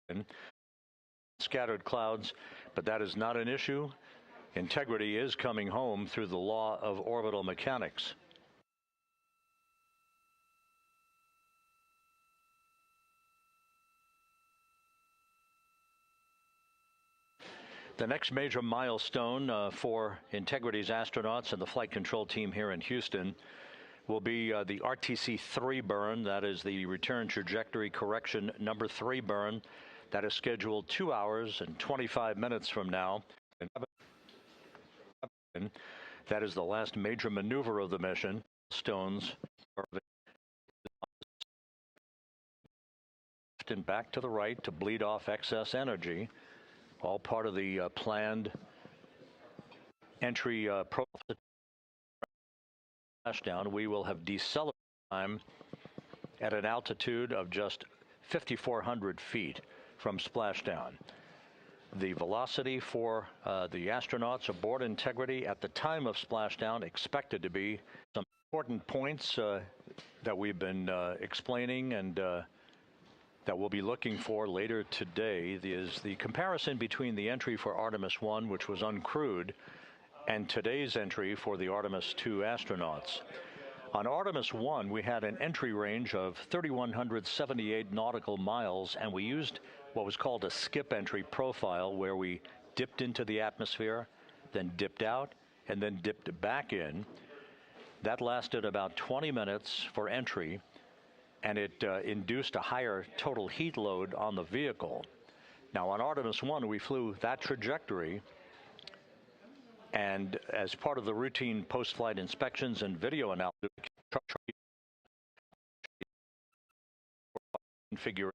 and scattered clouds, but that is not an issue. Integrity is coming home through the law of orbital mechanics. The next major milestone for Integrity's astronauts and the flight control team here in Houston will be the RTC-3 burn. That is the return trajectory correction number 3 burn. That is scheduled 2 hours and 25 minutes from now. That is the last major maneuver of the mission. Stones and back to the right to bleed off excess energy. All part of the planned entry splashdown. We will have decelerated time at an altitude of just 5,400 feet from splashdown. The velocity for the astronauts aboard Integrity at the time of splashdown expected to be some important points that we've been explaining and that we'll be looking for later today is the comparison between the entry for Artemis 1, which was uncrewed, and today's entry for the Artemis 2 astronauts. On Artemis 1, we had an entry range of 3,178 nautical miles, and we used what was called a skip entry profile, where we dipped into the atmosphere, then dipped out, and then dipped back in. That lasted about 20 minutes for entry, and it induced a higher total heat load on the vehicle. Now, on Artemis 1, we flew that trajectory, and as part of the routine post-flight inspections and video analysis, configure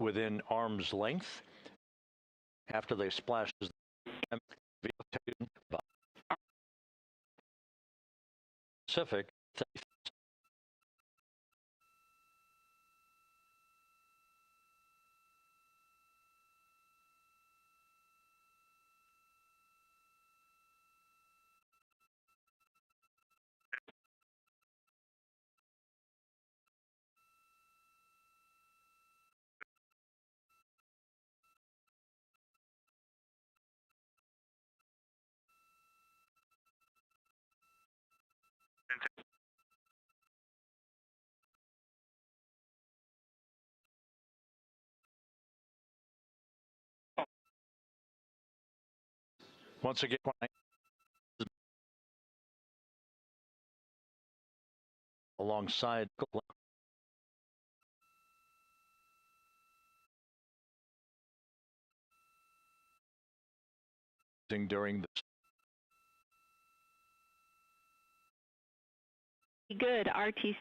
within arm's length after they splash Pacific. Once again, alongside during this. Good, RTC.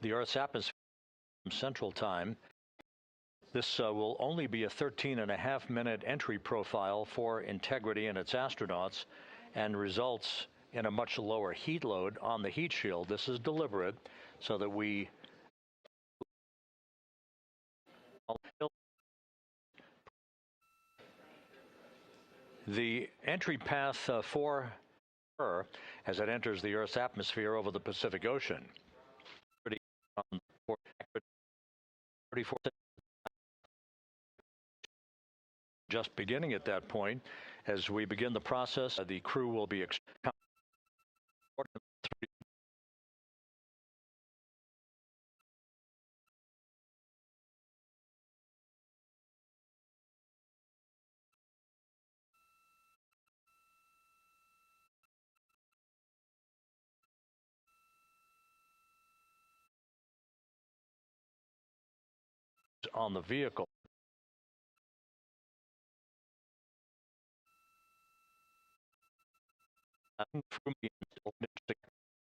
The Earth's atmosphere Central Time. This will only be a 13.5-minute entry profile for Integrity and its astronauts, and results in a much lower heat load on the heat shield. This is deliberate so that we The entry path for her as it enters the Earth's atmosphere over the Pacific Ocean. Just beginning at that point. As we begin the process, the crew will be on the vehicle.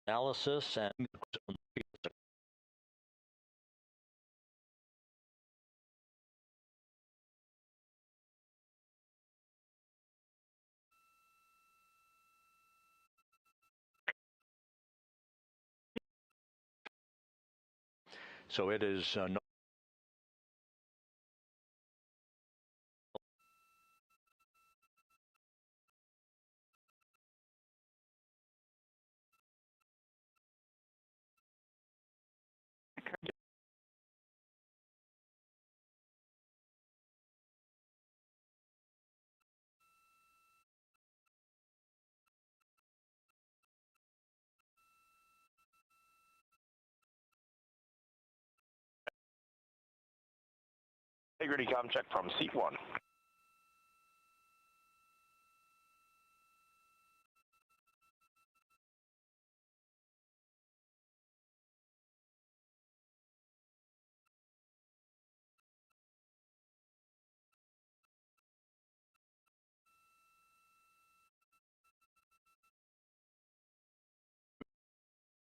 Analysis and so it is Integrity com check from seat 1.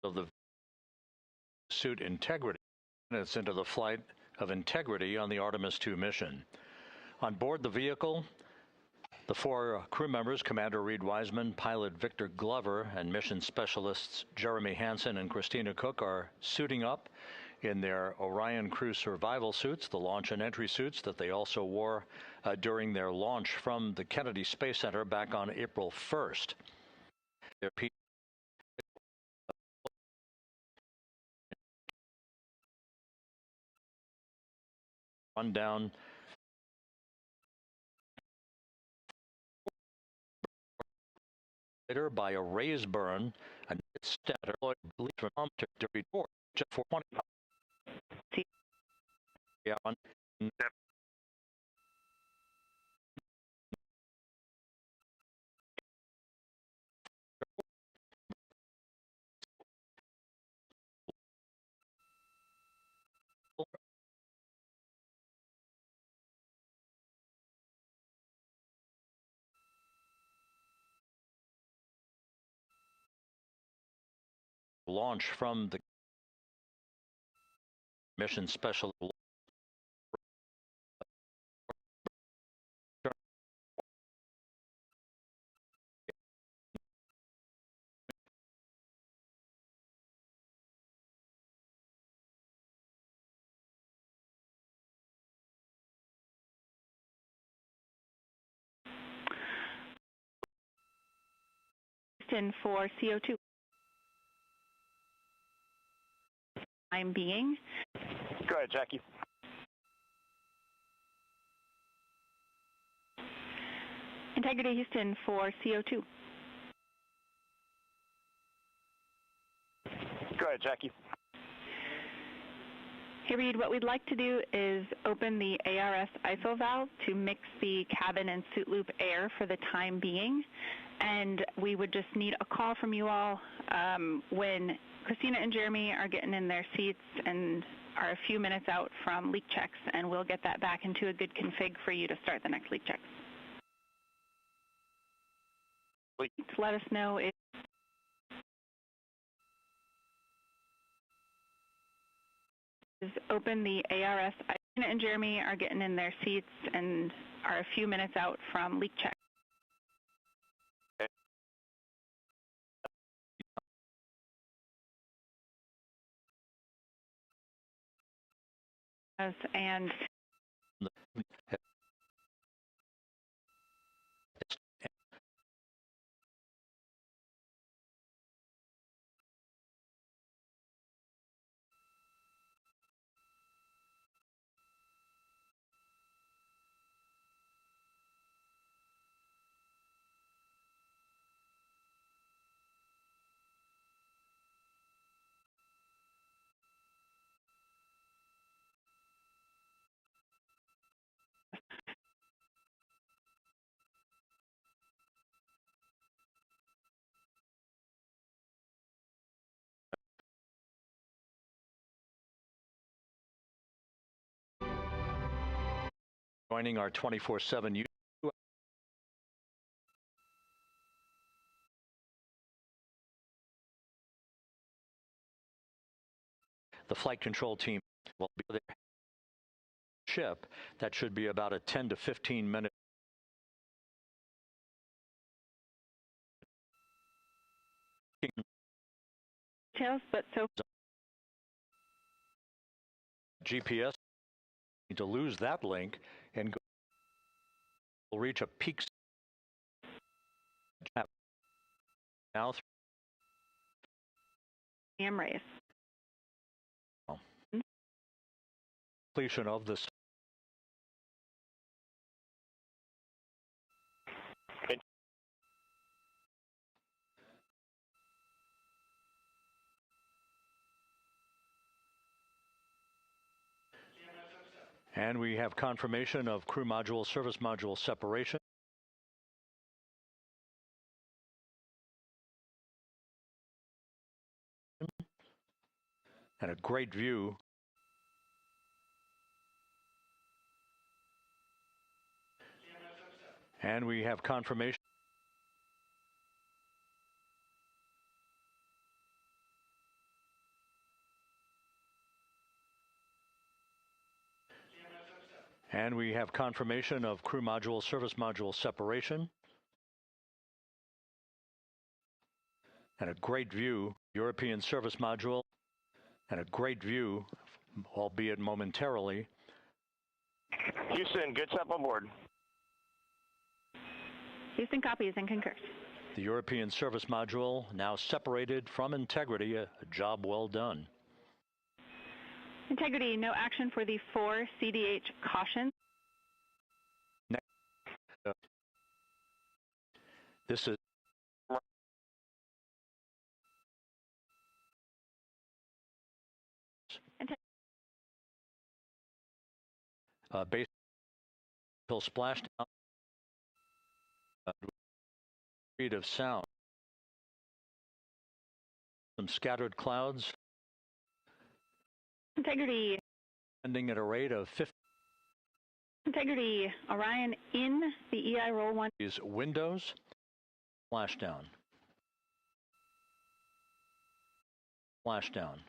of the suit integrity minutes into the flight of integrity on the Artemis 2 mission. On board the vehicle, the 4 crew members, Commander Reed Wiseman, pilot Victor Glover, and mission specialists Jeremy Hansen and Christina Cook are suiting up in their Orion crew survival suits, the launch and entry suits that they also wore during their launch from the Kennedy Space Center back on April 1st. Their run down later by a raised burn, a static thermometer to report just for 20. Yeah, launch from the mission special for CO2. I'm being. Go ahead, Jackie. Integrity Houston for CO2. Go ahead, Jackie. Hey, Reed, what we'd like to do is open the ARS ISO valve to mix the cabin and suit loop air for the time being. And we would just need a call from you all when Christina and Jeremy are getting in their seats and are a few minutes out from leak checks, and we'll get that back into a good config for you to start the next leak checks. Let us know if open the ARS. Christina and Jeremy are getting in their seats and are a few minutes out from leak checks. And joining our 24/7 the flight control team will be there. Ship that should be about a 10 to 15 minute details, but so GPS to lose that link and go, will reach a peak now AM race. completion of this. And we have confirmation of crew module, service module separation. And a great view. And we have confirmation. And we have confirmation of crew module, service module separation. And a great view, European service module, and a great view, albeit momentarily. Houston, good step on board. Houston copies and concurs. The European service module now separated from Integrity, a job well done. Integrity, no action for the 4 CDH caution. This is base until splashdown. Speed of sound. Some scattered clouds. Integrity. Ending at a rate of 50. Integrity, Orion in the EI roll 1. Is windows. Splashdown. Splashdown.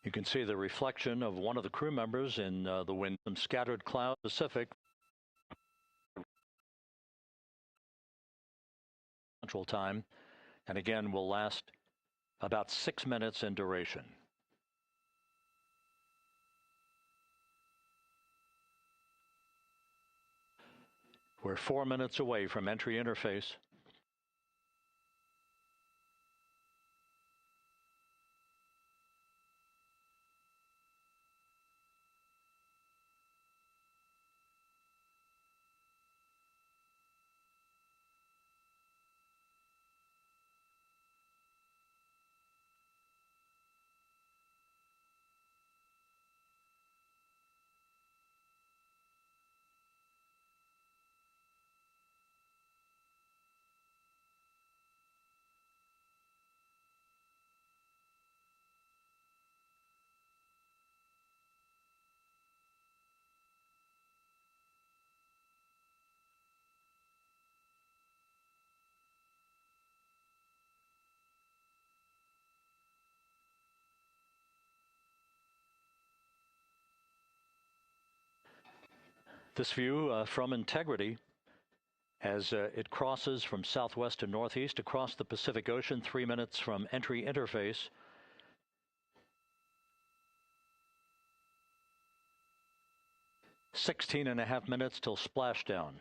You can see the reflection of one of the crew members in the wind. Some scattered cloud Pacific. Central time, and again will last about 6 minutes in duration. We're 4 minutes away from entry interface. This view from Integrity as it crosses from southwest to northeast across the Pacific Ocean, 3 minutes from entry interface. "16.5 minutes till splashdown."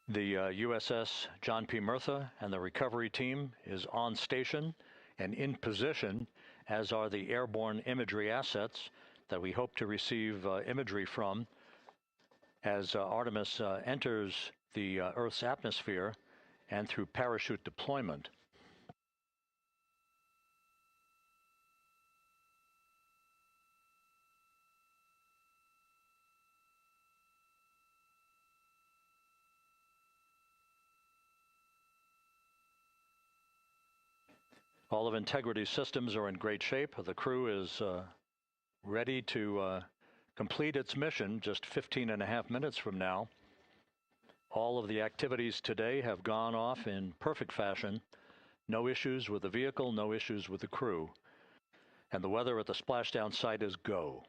The USS John P. Murtha and the recovery team is on station and in position, as are the airborne imagery assets that we hope to receive imagery from as Artemis enters the Earth's atmosphere and through parachute deployment. All of Integrity's systems are in great shape. The crew is ready to complete its mission just 15.5 minutes from now. All of the activities today have gone off in perfect fashion. No issues with the vehicle, no issues with the crew. And the weather at the splashdown site is go.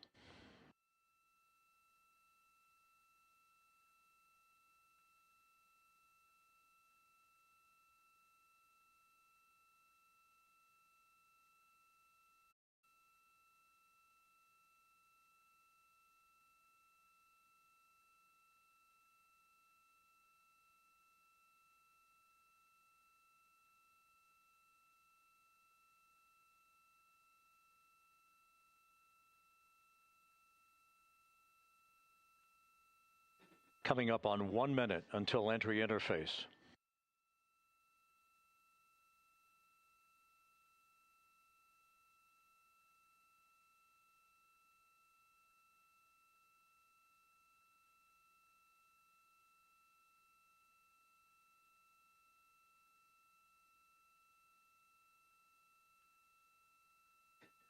Coming up on 1 minute until entry interface.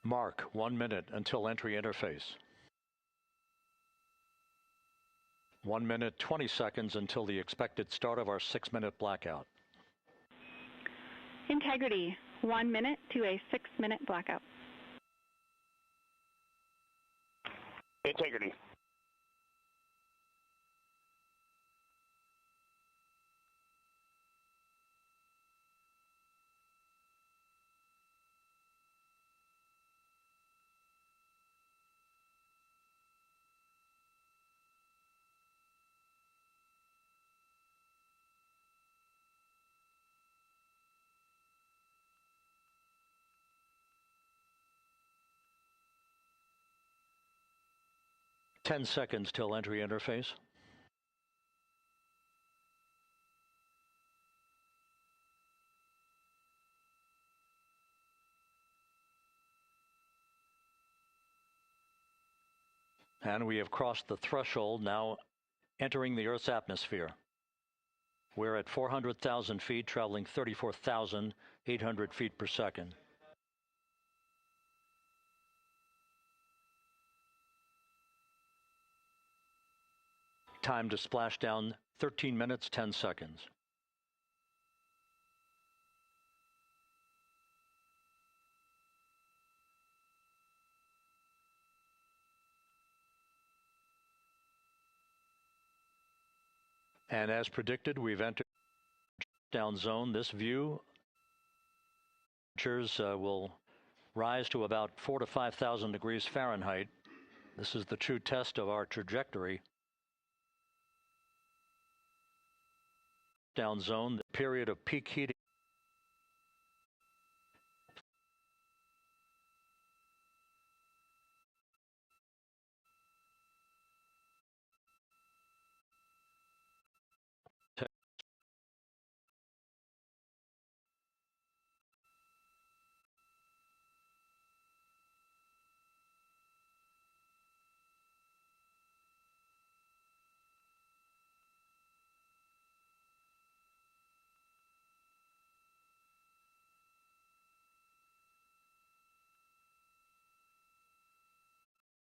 Mark 1 minute until entry interface. 1 minute 20 seconds until the expected start of our 6-minute blackout. Integrity, 1 minute to a 6-minute blackout. Integrity. Ten seconds till entry interface. And we have crossed the threshold, now entering the Earth's atmosphere. We're at 400,000 feet, traveling 34,800 feet per second. Time to splash down, 13 minutes, 10 seconds. And as predicted, we've entered down zone. This view temperatures will rise to about 4,000 to 5,000 degrees Fahrenheit. This is the true test of our trajectory. Down zone, the period of peak heating.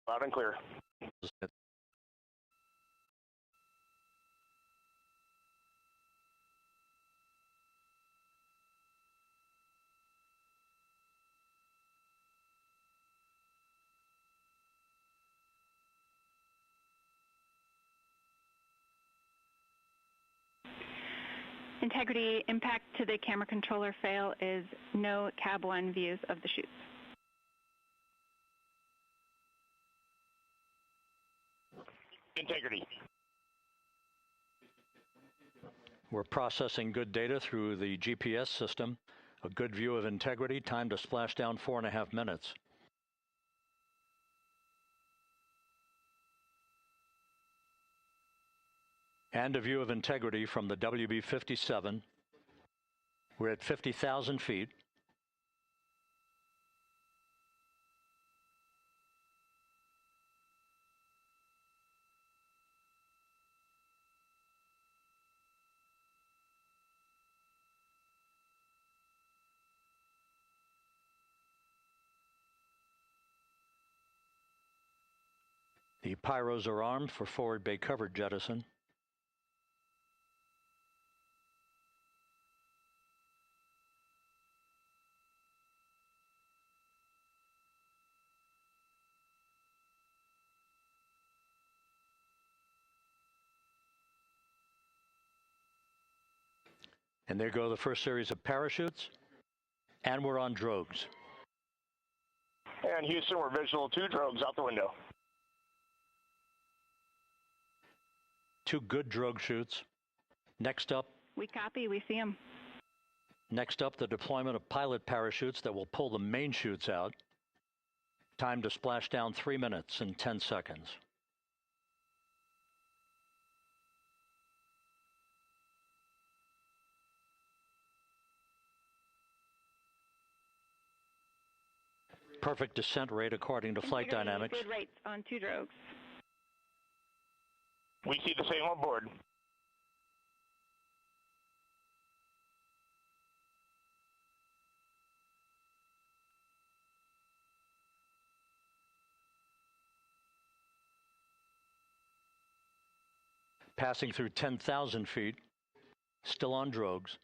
Loud and clear. Integrity, impact to the camera controller fail is no cab 1 views of the chutes. Integrity. We're processing good data through the GPS system. A good view of Integrity, time to splash down 4.5 minutes. And a view of Integrity from the WB-57. We're at 50,000 feet. The pyros are armed for forward bay covered jettison. And there go the first series of parachutes, and we're on drogues. And Houston, we're visual 2 drogues out the window. 2 good drogue chutes. Next up. We copy, we see them. Next up, the deployment of pilot parachutes that will pull the main chutes out. Time to splash down 3 minutes and 10 seconds. Perfect descent rate according to flight dynamics. Good rates on 2 drogues. We see the same on board. Passing through 10,000 feet, still on drogues.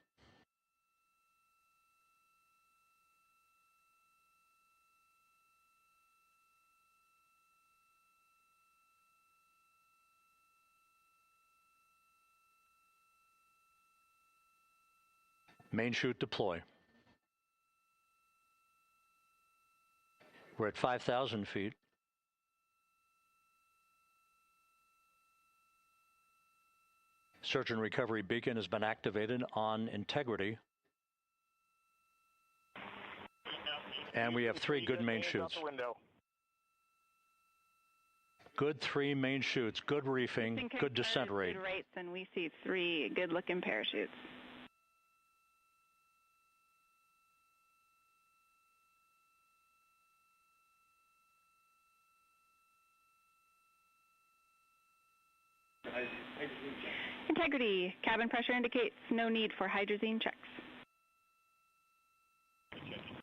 Main chute deploy. We're at 5,000 feet. Search and recovery beacon has been activated on integrity. And we have 3 good main chutes. Good 3 main chutes, good reefing, good descent rate. Good rates, and we see 3 good-looking parachutes. Integrity. Cabin pressure indicates no need for hydrazine checks.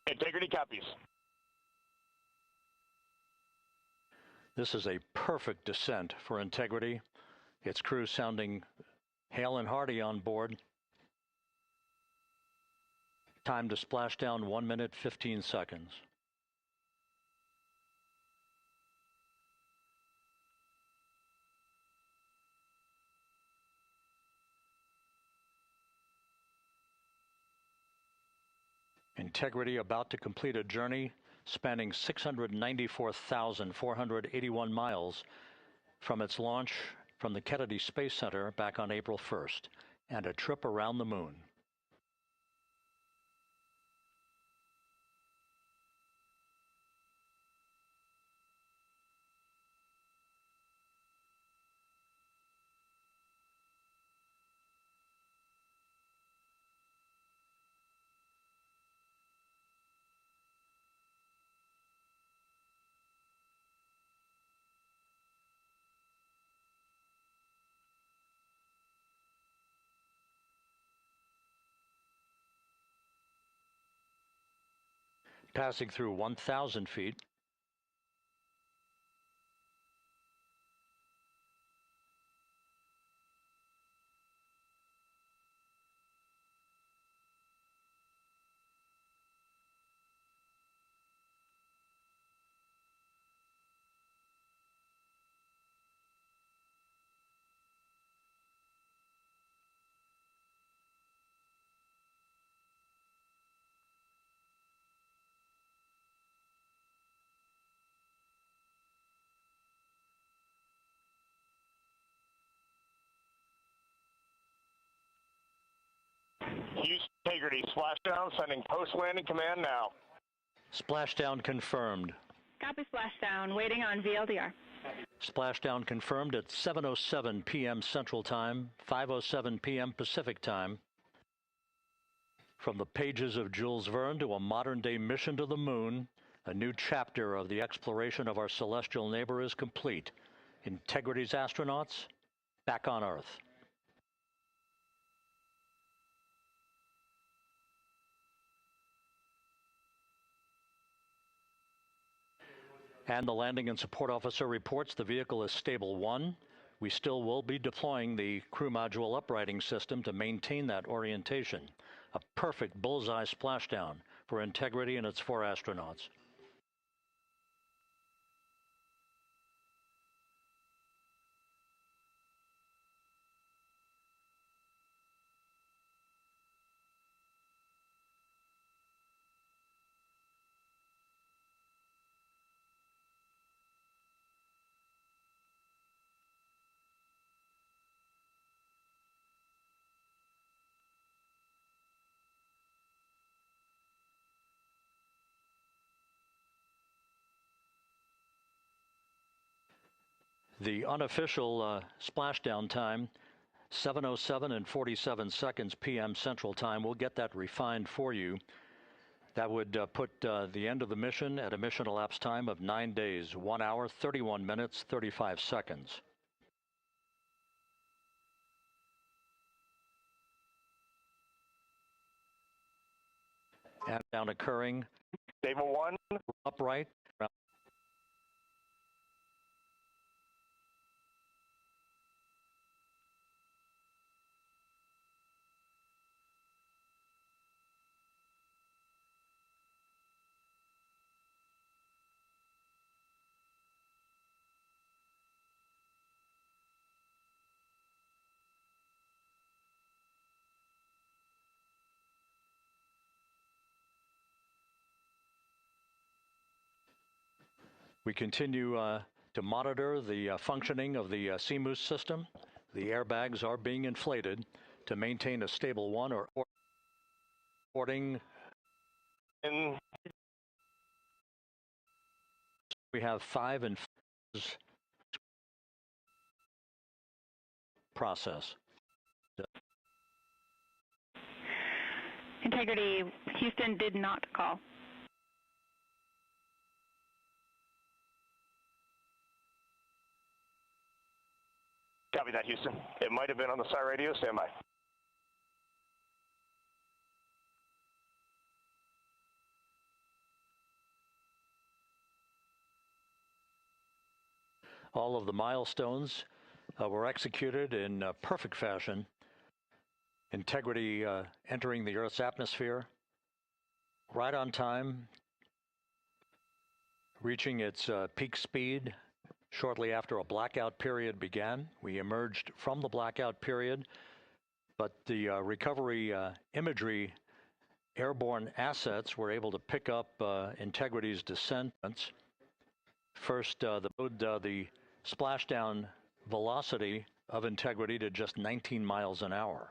Integrity copies. This is a perfect descent for Integrity. Its crew sounding hale and hearty on board. Time to splash down 1 minute, 15 seconds. Integrity about to complete a journey spanning 694,481 miles from its launch from the Kennedy Space Center back on April 1st, and a trip around the moon. Passing through 1,000 feet. Houston Integrity, splashdown, sending post-landing command now. Splashdown confirmed. Copy splashdown, waiting on VLDR. Splashdown confirmed at 7:07 p.m. Central Time, 5:07 p.m. Pacific Time. From the pages of Jules Verne to a modern-day mission to the moon, a new chapter of the exploration of our celestial neighbor is complete. Integrity's astronauts back on Earth. And the landing and support officer reports the vehicle is stable 1. We still will be deploying the crew module uprighting system to maintain that orientation. A perfect bullseye splashdown for Integrity and its 4 astronauts. The unofficial splashdown time, 7:07 and 47 seconds p.m. Central Time. We'll get that refined for you. That would put the end of the mission at a mission elapsed time of 9 days, 1 hour, 31 minutes, 35 seconds. And down occurring. Stable 1. Upright. We continue to monitor the functioning of the CMOOS system. The airbags are being inflated to maintain a stable 1 or reporting. We have 5 and process. Integrity, Houston did not call. Copy that, Houston. It might have been on the SAR radio. Stand by. All of the milestones were executed in perfect fashion. Integrity entering the Earth's atmosphere right on time, reaching its peak speed shortly after a blackout period began. We emerged from the blackout period, but the recovery imagery airborne assets were able to pick up Integrity's descents. First, the splashdown velocity of Integrity to just 19 miles an hour.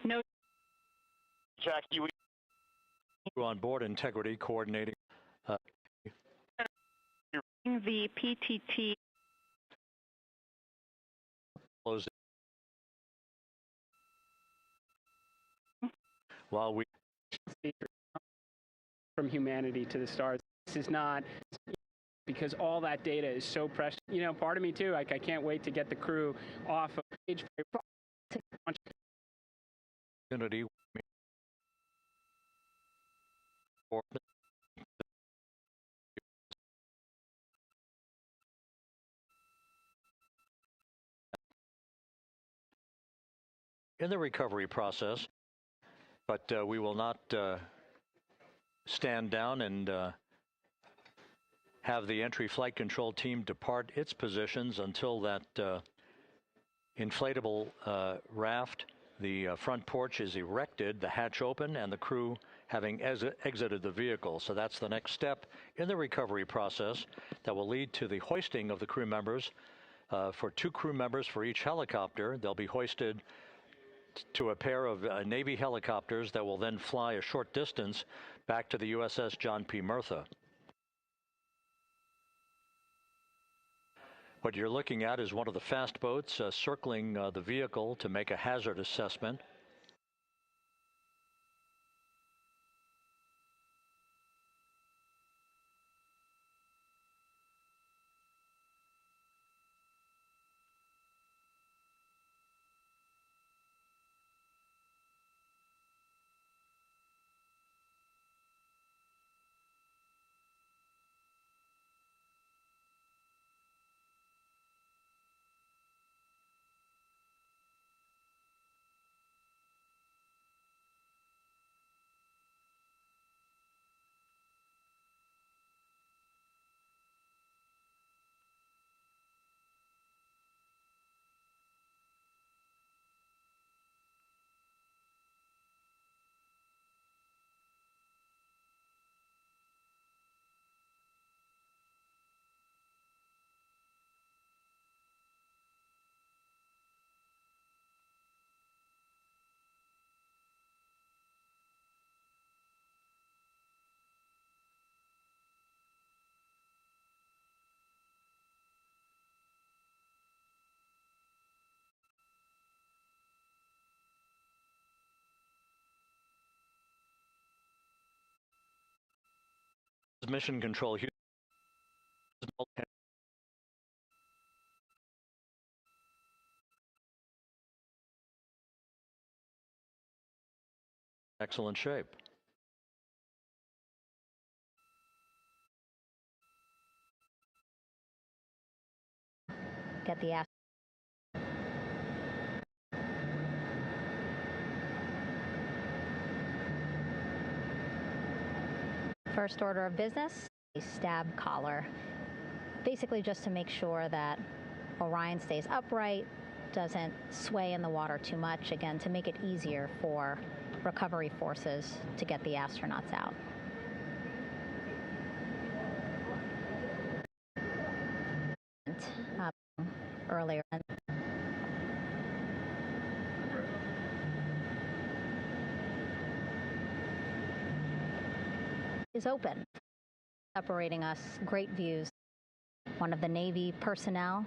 No. Jackie, On board Integrity coordinating the PTT. closed. While we from humanity to the stars, this is not, because all that data is so precious. You know, part of me too, like I can't wait to get the crew off of stage. Unity in the recovery process, but we will not stand down and have the entry flight control team depart its positions until that inflatable raft, the front porch, is erected, the hatch open, and the crew having exited the vehicle. So that's the next step in the recovery process that will lead to the hoisting of the crew members. For 2 crew members for each helicopter, they'll be hoisted to a pair of Navy helicopters that will then fly a short distance back to the USS John P. Murtha. What you're looking at is one of the fast boats circling the vehicle to make a hazard assessment. Mission Control Houston. Excellent shape. Get the first order of business, a stab collar. Basically just to make sure that Orion stays upright, doesn't sway in the water too much, again, to make it easier for recovery forces to get the astronauts out. Earlier. Is open, separating us, great views. One of the Navy personnel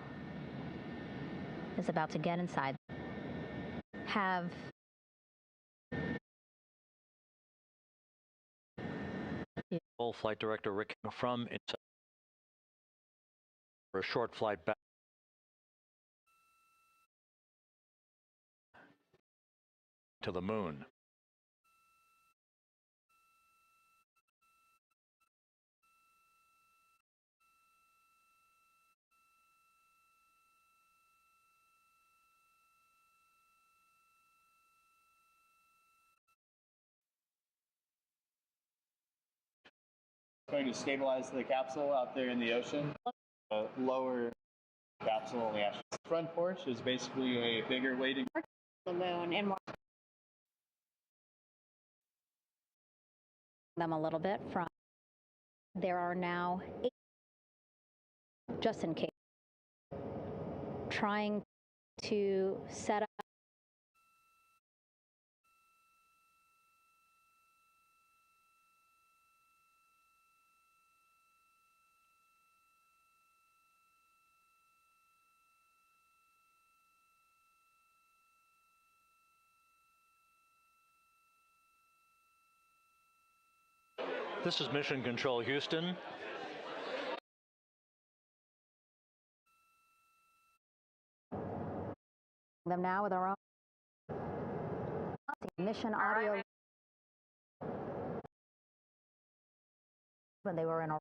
is about to get inside. Have Flight Director Rick from inside for a short flight back to the moon. Going to stabilize the capsule out there in the ocean. Lower capsule on the astronaut. Front porch is basically a bigger weighted balloon and more. Them a little bit from. There are now 8, just in case, trying to set up. This is Mission Control Houston. Them now with our own mission audio when they were in a